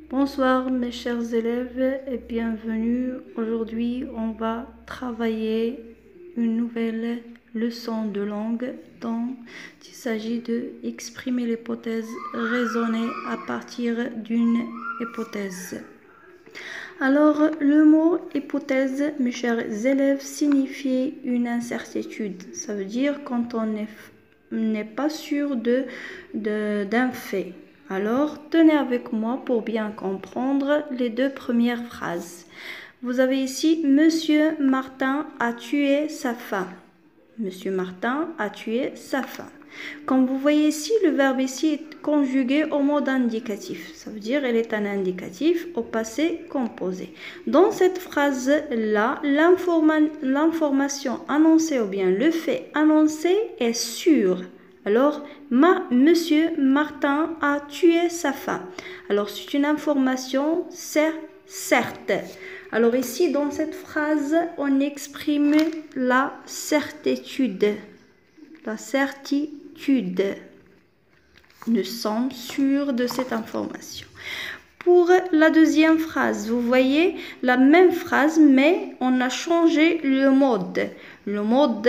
Bonsoir mes chers élèves et bienvenue. Aujourd'hui, on va travailler une nouvelle leçon de langue dont il s'agit de exprimer l'hypothèse raisonnée à partir d'une hypothèse. Alors, le mot hypothèse, mes chers élèves, signifie une incertitude. Ça veut dire quand on n'est pas sûr d'un fait. Alors, tenez avec moi pour bien comprendre les deux premières phrases. Vous avez ici, Monsieur Martin a tué sa femme. Monsieur Martin a tué sa femme. Comme vous voyez ici, le verbe ici est conjugué au mode indicatif. Ça veut dire elle est un indicatif au passé composé. Dans cette phrase-là, l'information annoncée ou bien le fait annoncé est sûr. Alors, Monsieur Martin a tué sa femme. Alors, c'est une information certes. Alors ici, dans cette phrase, on exprime la certitude. La certitude. Nous sommes sûrs de cette information. Pour la deuxième phrase, vous voyez la même phrase, mais on a changé le mode. Le mode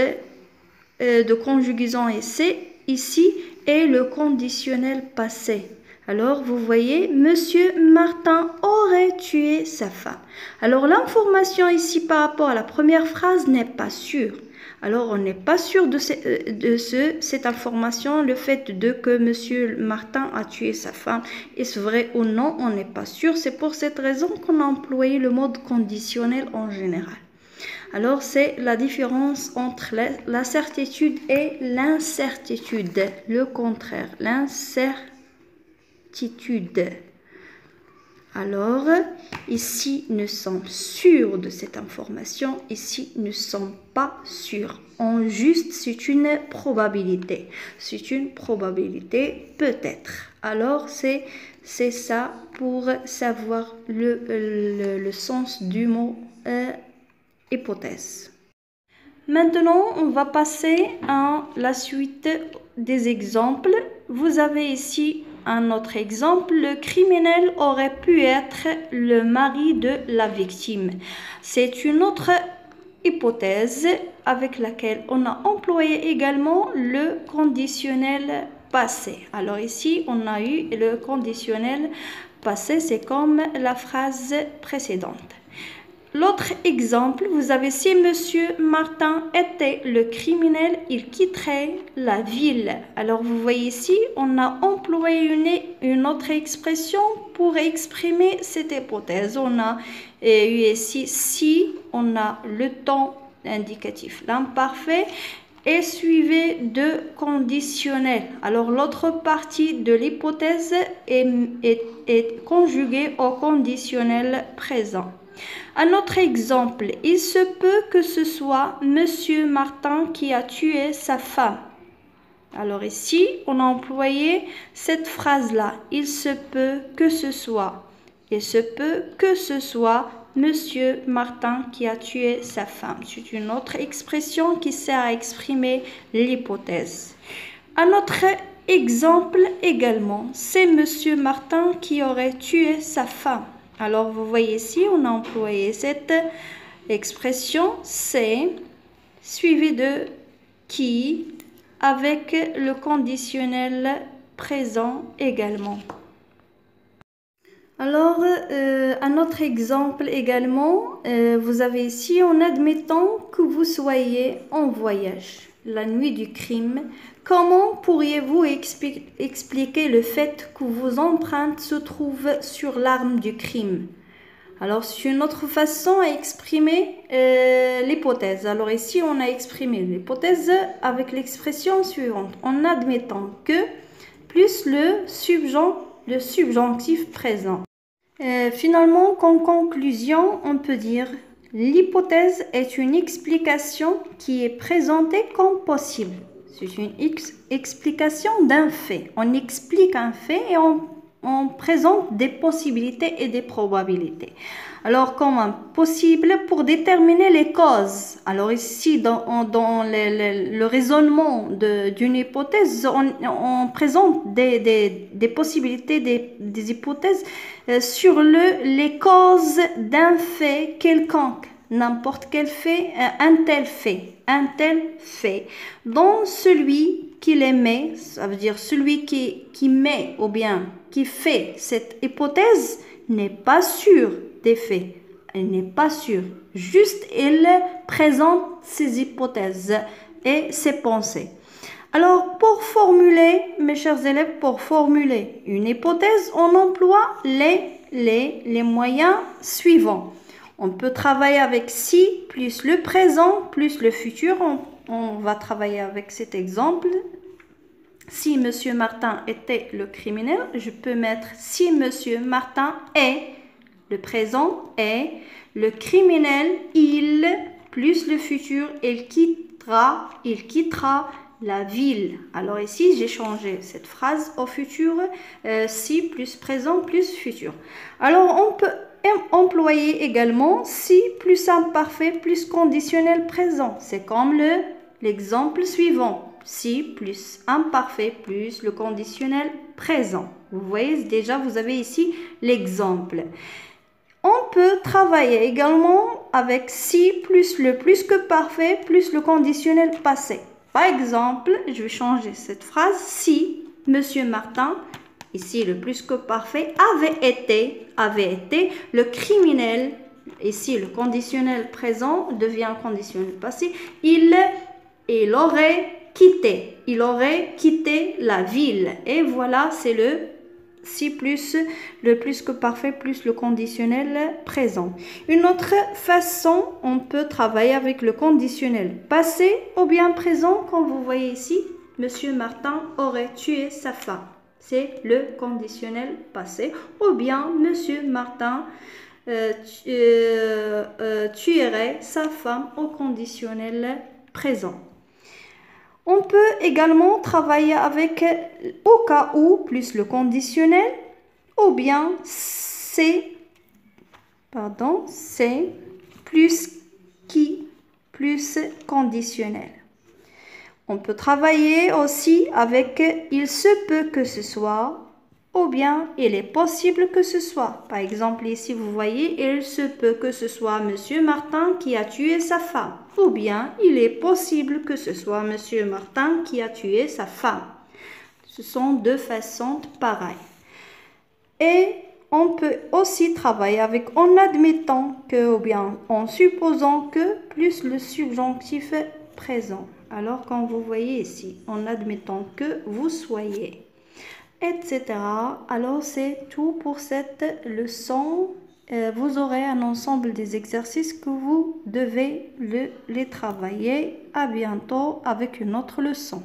de conjugaison ici est le conditionnel passé. Alors, vous voyez, Monsieur Martin aurait tué sa femme. Alors, l'information ici par rapport à la première phrase n'est pas sûre. Alors, on n'est pas sûr de cette information, le fait que Monsieur Martin a tué sa femme. Est-ce vrai ou non? On n'est pas sûr. C'est pour cette raison qu'on a employé le mode conditionnel en général. Alors, c'est la différence entre la certitude et l'incertitude. Le contraire, l'incertitude. Alors, ici, nous sommes sûrs de cette information. Ici, nous ne sommes pas sûrs. En juste, c'est une probabilité. C'est une probabilité peut-être. Alors, c'est ça pour savoir le sens du mot hypothèse. Maintenant, on va passer à la suite des exemples. Vous avez ici un autre exemple. Le criminel aurait pu être le mari de la victime. C'est une autre hypothèse avec laquelle on a employé également le conditionnel passé. Alors ici, on a eu le conditionnel passé, c'est comme la phrase précédente. L'autre exemple, vous avez si Monsieur Martin était le criminel, il quitterait la ville. Alors vous voyez ici, on a employé une autre expression pour exprimer cette hypothèse. On a eu ici si, on a le temps indicatif, l'imparfait est suivi de conditionnel. Alors l'autre partie de l'hypothèse est conjuguée au conditionnel présent. Un autre exemple, il se peut que ce soit Monsieur Martin qui a tué sa femme. Alors ici, on a employé cette phrase-là. Il se peut que ce soit. Il se peut que ce soit Monsieur Martin qui a tué sa femme. C'est une autre expression qui sert à exprimer l'hypothèse. Un autre exemple également, c'est Monsieur Martin qui aurait tué sa femme. Alors, vous voyez ici, on a employé cette expression « c'est » suivi de « qui » avec le conditionnel présent également. Alors, un autre exemple également, vous avez ici, en admettant que vous soyez en voyage la nuit du crime, comment pourriez-vous expliquer le fait que vos empreintes se trouvent sur l'arme du crime? Alors, c'est une autre façon à exprimer l'hypothèse. Alors ici, on a exprimé l'hypothèse avec l'expression suivante. En admettant que plus le subjonctif présent. Finalement, qu'en conclusion, on peut dire l'hypothèse est une explication qui est présentée comme possible. C'est une explication d'un fait. On explique un fait et on on présente des possibilités et des probabilités. Alors, comment? Possible pour déterminer les causes. Alors ici, dans le raisonnement d'une hypothèse, on présente des possibilités, des hypothèses sur les causes d'un fait quelconque. N'importe quel fait, un tel fait. Dans celui qui l'émet, ça veut dire celui qui met ou bien qui fait cette hypothèse n'est pas sûr des faits. Elle n'est pas sûre. Juste, il présente ses hypothèses et ses pensées. Alors, pour formuler, mes chers élèves, pour formuler une hypothèse, on emploie les moyens suivants. On peut travailler avec si plus le présent plus le futur. On va travailler avec cet exemple. Si Monsieur Martin était le criminel, je peux mettre si Monsieur Martin est, le présent est, le criminel, il, plus le futur, il quittera la ville. Alors ici, j'ai changé cette phrase au futur, si plus présent plus futur. Alors, on peut employer également si plus imparfait plus conditionnel présent. C'est comme l'exemple suivant. Si plus imparfait plus le conditionnel présent. Vous voyez déjà, vous avez ici l'exemple. On peut travailler également avec si plus le plus que parfait plus le conditionnel passé. Par exemple, je vais changer cette phrase. Si Monsieur Martin, ici le plus que parfait, avait été le criminel, ici le conditionnel présent devient conditionnel passé, il aurait quitté la ville. Et voilà, c'est le si plus le plus que parfait plus le conditionnel présent. Une autre façon, on peut travailler avec le conditionnel passé ou bien présent, comme vous voyez ici. Monsieur Martin aurait tué sa femme. C'est le conditionnel passé. Ou bien Monsieur Martin tuerait sa femme au conditionnel présent. On peut également travailler avec au cas où plus le conditionnel ou bien c'est plus qui plus conditionnel. On peut travailler aussi avec il se peut que ce soit ou bien il est possible que ce soit. Par exemple, ici, vous voyez, il se peut que ce soit Monsieur Martin qui a tué sa femme. Ou bien, il est possible que ce soit Monsieur Martin qui a tué sa femme. Ce sont deux façons pareilles. Et on peut aussi travailler avec en admettant que ou bien en supposant que plus le subjonctif présent. Alors, comme vous voyez ici, en admettant que vous soyez, etc. Alors, c'est tout pour cette leçon. Vous aurez un ensemble des exercices que vous devez les travailler. À bientôt avec une autre leçon.